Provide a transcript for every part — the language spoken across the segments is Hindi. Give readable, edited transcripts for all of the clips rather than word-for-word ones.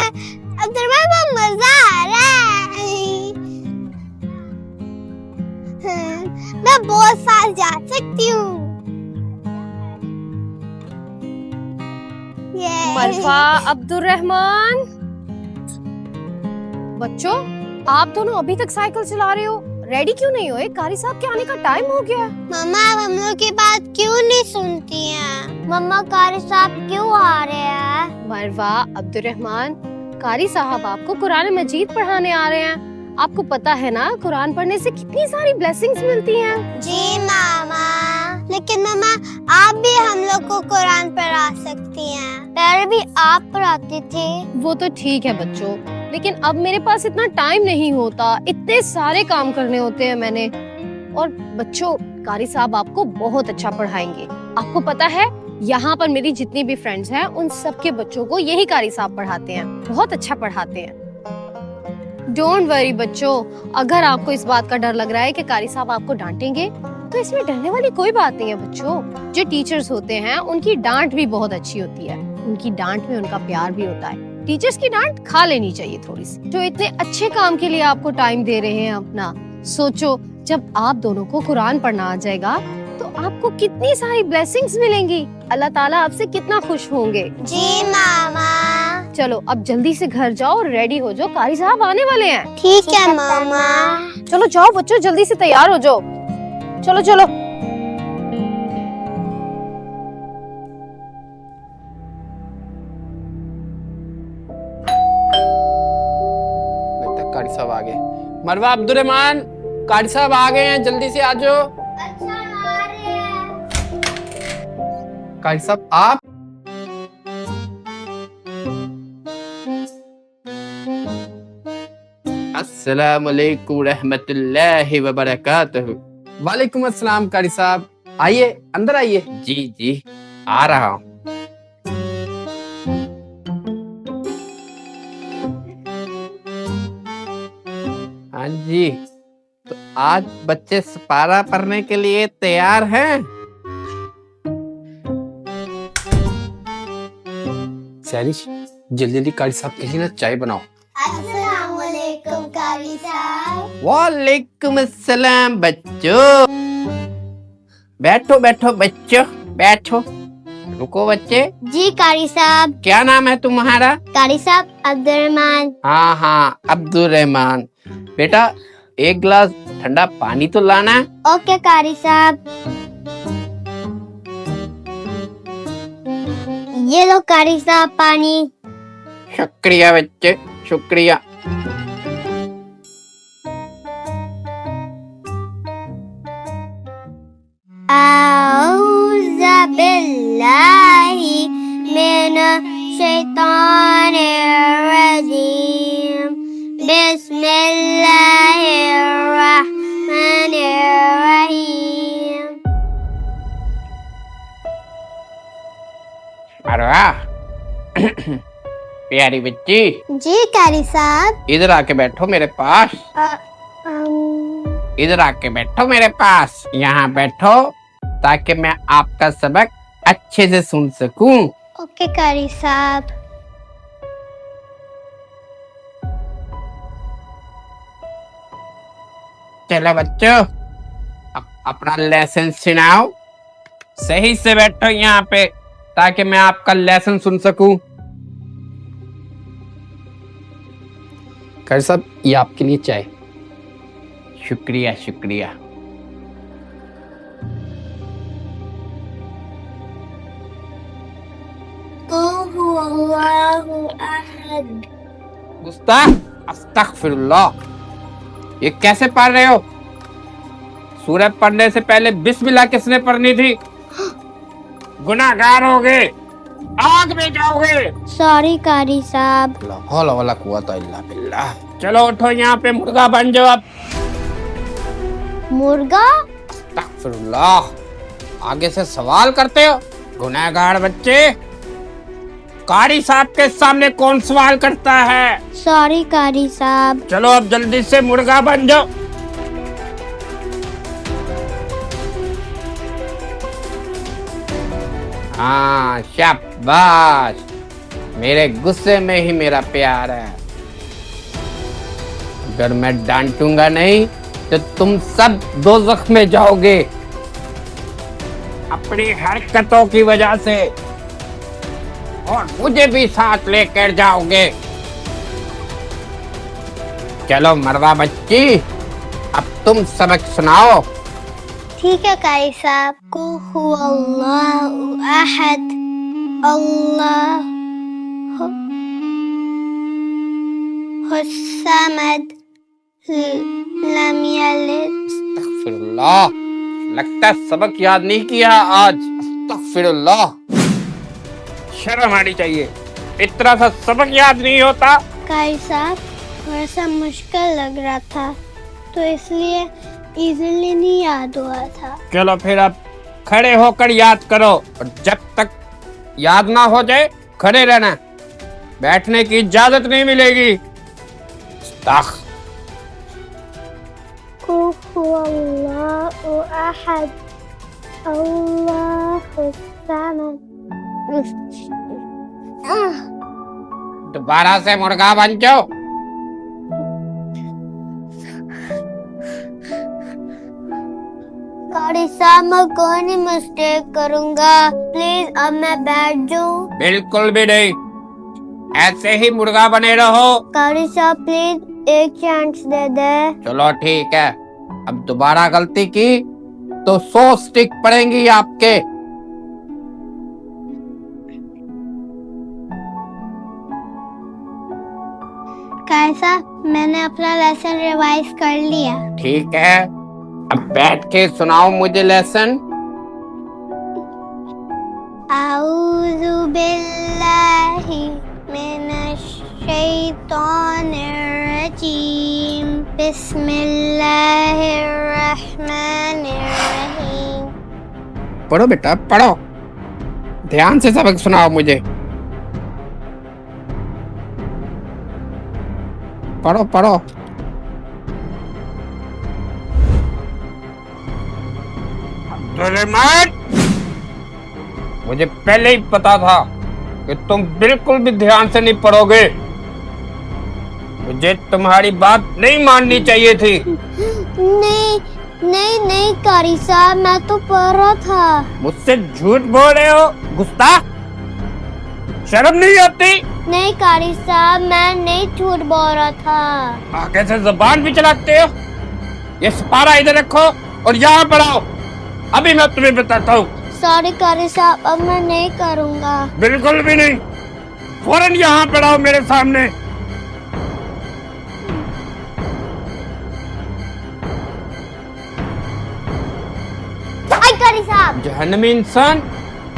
अब्दुर्रहमान बहुत मजा आ रहा है। मैं बहुत फास्ट जा सकती हूँ। मरवा, अब्दुर्रहमान, बच्चों आप दोनों अभी तक साइकिल चला रहे हो, रेडी क्यों नहीं हुए? कारी साहब के आने का टाइम हो गया। मम्मा हम लोग की बात क्यों नहीं सुनती हैं? मम्मा कारी साहब क्यों आ रहे हैं? मरवा, अब्दुर्रहमान, कारी साहब आपको कुरान मजीद पढ़ाने आ रहे हैं। आपको पता है ना कुरान पढ़ने से कितनी सारी ब्लेसिंग्स मिलती हैं। जी मामा, लेकिन मामा आप भी हम लोग को कुरान पढ़ा सकती हैं। पहले भी आप पढ़ाते थे। वो तो ठीक है बच्चों, लेकिन अब मेरे पास इतना टाइम नहीं होता, इतने सारे काम करने होते हैं मैंने। और बच्चों कारी साहब आपको बहुत अच्छा पढ़ाएंगे। आपको पता है यहाँ पर मेरी जितनी भी फ्रेंड्स हैं उन सबके बच्चों को यही कारी साहब पढ़ाते हैं, बहुत अच्छा पढ़ाते हैं। डोंट वरी बच्चों, अगर आपको इस बात का डर लग रहा है कि कारी साहब आपको डांटेंगे तो इसमें डरने वाली कोई बात नहीं है बच्चों। जो टीचर्स होते हैं उनकी डांट भी बहुत अच्छी होती है, उनकी डांट में उनका प्यार भी होता है। टीचर्स की डांट खा लेनी चाहिए थोड़ी सी। जो इतने अच्छे काम के लिए आपको टाइम दे रहे हैं अपना, सोचो जब आप दोनों को कुरान पढ़ना आ जाएगा तो आपको कितनी सारी ब्लेसिंग्स मिलेंगी। अल्लाह ताला आपसे कितना खुश होंगे। जी मामा। चलो अब जल्दी से घर जाओ और रेडी हो जाओ, कारी साहब आने वाले हैं। ठीक है मामा। चलो जाओ बच्चों, जल्दी से तैयार हो जाओ। चलो चलो। लगता है कारी साहब आ गए। मरवा, अब्दुर्रहमान, कारी साहब आ गए हैं, जल्दी से आ जाओ। अच्छा आ रहे हैं। कारी साहब आप? अस्सलाम वालेकुम रहमतुल्लाहि व बरकातहू। वालेकुम अस्सलाम कारी साहब, आइए अंदर आइए। जी जी आ रहा हूँ। हाँ जी, तो आज बच्चे सपारा पढ़ने के लिए तैयार हैं? सैरिश जल्दी जल्दी कारी साहब के लिए ना चाय बनाओ। अस्सलाम वालेकुम कारी साहब। वालेकुम अस्सलाम बच्चों। बैठो बैठो बच्चों, बैठो। रुको बच्चे। जी कारी साहब। क्या नाम है तुम्हारा? कारी साहब अब्दुर्रहमान। हाँ हाँ अब्दुर्रहमान। बेटा एक गिलास ठंडा पानी तो लाना। ओके कारी साहब। ये लो कारी साहब पानी। शुक्रिया बच्चे, शुक्रिया। औज़ु बिल्लाहि मिनश शैतानिर रजीम। बिस्मिल्लाहिर रहमानिर रहीम। मरवा प्यारी बच्ची, जी कारी साहब। इधर आके बैठो मेरे पास। इधर आके बैठो मेरे पास। यहाँ बैठो ताकि मैं आपका सबक अच्छे से सुन सकूं। ओके कारी साहब। चलो बच्चों अपना लेसन सुनाओ। सही से बैठो यहाँ पे ताकि मैं आपका लेसन सुन सकूं। खैर साहब ये आपके लिए चाय। शुक्रिया शुक्रिया। गुस्ताख, अस्तगफिरुल्लाह। ये कैसे पढ़ रहे हो? सूरत पढ़ने से पहले बिस्मिल्लाह किसने पढ़नी थी? गुनाहगार होगे, आग में जाओगे। सॉरी कारी साहब। ला हौला वला कुव्वता इल्ला बिल्लाह। चलो उठो यहाँ पे मुर्गा बन जाओ अब। मुर्गा? अस्तगफिरुल्लाह, आगे से सवाल करते हो गुनाहगार बच्चे। कारी साहब के सामने कौन सवाल करता है? सॉरी कारी साहब। चलो अब जल्दी से मुर्गा बन जाओ। हाँ शाबाश। मेरे गुस्से में ही मेरा प्यार है। अगर मैं डांटूंगा नहीं तो तुम सब दोज़ख में जाओगे अपनी हरकतों की वजह से, और मुझे भी साथ लेकर जाओगे। चलो मरवा बच्ची, अब तुम सबक सुनाओ। ठीक है कारी साहब। कुहु अल्लाहु अहद, अल्लाहु हुस्समद, लम यलिद। अस्तगफिरुल्लाह, लगता है सबक याद नहीं किया आज। अस्तगफिरुल्लाह, शर्म आनी चाहिए, इतना सा सबक याद नहीं होता। कारी साहब थोड़ा सा मुश्किल लग रहा था तो इसलिए इजीली नहीं याद हुआ था। चलो फिर अब खड़े होकर याद करो, और जब तक याद ना हो जाए खड़े रहना, बैठने की इजाजत नहीं मिलेगी। कुहु अल्लाहु अहद, अल्लाहु समद। दोबारा से मुर्गा बन जाओ। कारी साहब मैं कोई नहीं मिस्टेक करूंगा, प्लीज अब मैं बैठ जाऊं। बिल्कुल भी नहीं, ऐसे ही मुर्गा बने रहो। कारी साहब प्लीज एक चांस दे दे। चलो ठीक है, अब दोबारा गलती की तो 100 स्टिक पड़ेंगी आपके। कारी साहब मैंने अपना लेसन रिवाइज कर लिया। ठीक है, अब बैठ के सुनाओ मुझे लेसन। आऊज़ु बिल्लाहि मिनश शैतानिर रजीम, बिस्मिल्लाहिर रहमानिर रहीम। पढ़ो बेटा पढ़ो, ध्यान से सबक सुनाओ मुझे। पढ़ो पढ़ो। अब्दुर्रहमान, मुझे पहले ही पता था कि तुम बिल्कुल भी ध्यान से नहीं पढ़ोगे। मुझे तुम्हारी बात नहीं माननी चाहिए थी। नहीं नहीं नहीं कारी साहब मैं तो पढ़ रहा था। मुझसे झूठ बोल रहे हो गुस्ताख, शर्म नहीं आती? नहीं कारी साहब मैं नहीं झूठ बोल रहा था। आगे से जुबान भी चलाते हो। ये सिपारा इधर रखो और यहाँ पढ़ाओ, अभी मैं तुम्हें बताता हूँ। सॉरी कारी साहब अब मैं नहीं करूँगा। बिल्कुल भी नहीं, फौरन यहाँ पढ़ाओ मेरे सामने। कारी साहब जहन्नमी इंसान,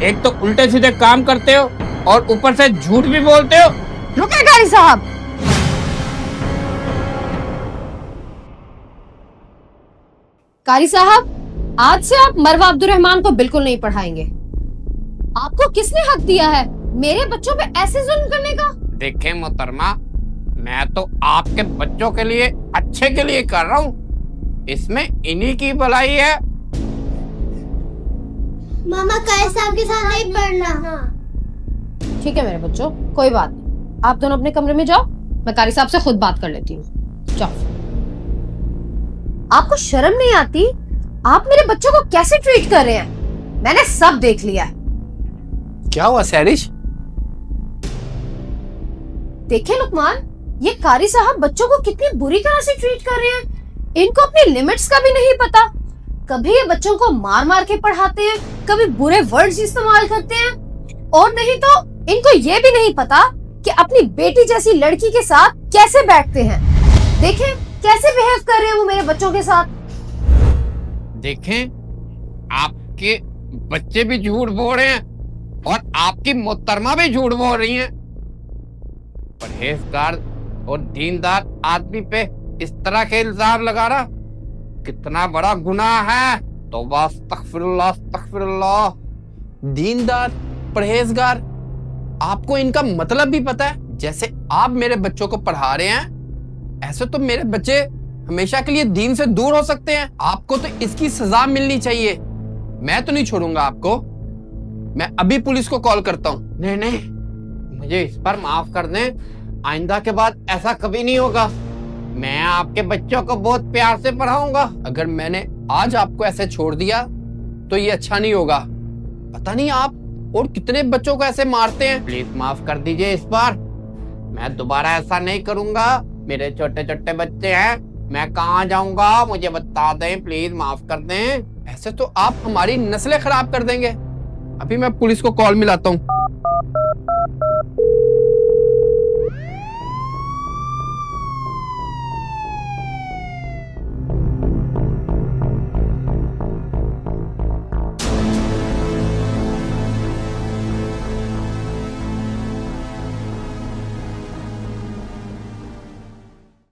एक तो उल्टे सीधे काम करते हो और ऊपर से झूठ भी बोलते हो। रुके कारी साहब, कारी साहब आज से आप मरवा अब्दुर्रहमान को बिल्कुल नहीं पढ़ाएंगे। आपको किसने हक दिया है मेरे बच्चों पे ऐसे जुल्म करने का? देखें मोहतरमा, मैं तो आपके बच्चों के लिए अच्छे के लिए कर रहा हूँ, इसमें इन्हीं की भलाई है। मामा कारी साहब के साथ नहीं पढ़ना। ठीक है मेरे बच्चों, कोई बात नहीं, आप दोनों अपने कमरे में जाओ, मैं कारी साहब से खुद बात कर लेती हूँ। जाओ। आपको शर्म नहीं आती? आप मेरे बच्चों को कैसे ट्रीट कर रहे हैं? मैंने सब देख लिया है। क्या हुआ सैरिश? देखे लुकमान, ये कारी साहब बच्चों को कितनी बुरी तरह से ट्रीट कर रहे हैं। इनको अपनी लिमिट्स का भी नहीं पता। कभी ये बच्चों को मार मार के पढ़ाते हैं, कभी बुरे वर्ड्स इस्तेमाल करते हैं, और नहीं तो इनको ये भी नहीं पता कि अपनी बेटी जैसी लड़की के साथ कैसे बैठते हैं। देखें कैसे बिहेव कर रहे हैं वो मेरे बच्चों के साथ। देखें, आपके बच्चे भी झूठ बोल रहे हैं और आपकी मोहतरमा भी झूठ बोल रही हैं। परहेजगार और दीनदार आदमी पे इस तरह के इल्जाम लगा रहा कितना बड़ा गुनाह है। तौबा, अस्तगफिरुल्लाह, अस्तगफिरुल्लाह। दीनदार, परहेजगार, आपको इनका मतलब भी पता है? जैसे आप मेरे बच्चों को पढ़ा रहे हैं, ऐसे तो मेरे बच्चे हमेशा के लिए दीन से दूर हो सकते हैं। आपको तो इसकी सजा मिलनी चाहिए। मैं तो नहीं छोड़ूंगा आपको। मैं अभी पुलिस को कॉल करता हूँ। नहीं नहीं, मुझे इस पर माफ कर दें, आइंदा के बाद ऐसा कभी नहीं होगा। मैं आपके बच्चों को बहुत प्यार से पढ़ाऊंगा। अगर मैंने आज आपको ऐसे छोड़ दिया तो ये अच्छा नहीं होगा। पता नहीं आप और कितने बच्चों को ऐसे मारते हैं। प्लीज माफ कर दीजिए इस बार, मैं दोबारा ऐसा नहीं करूंगा। मेरे छोटे छोटे बच्चे हैं, मैं कहाँ जाऊंगा मुझे बता दें, प्लीज माफ कर दें। ऐसे तो आप हमारी नस्लें खराब कर देंगे। अभी मैं पुलिस को कॉल मिलाता हूँ।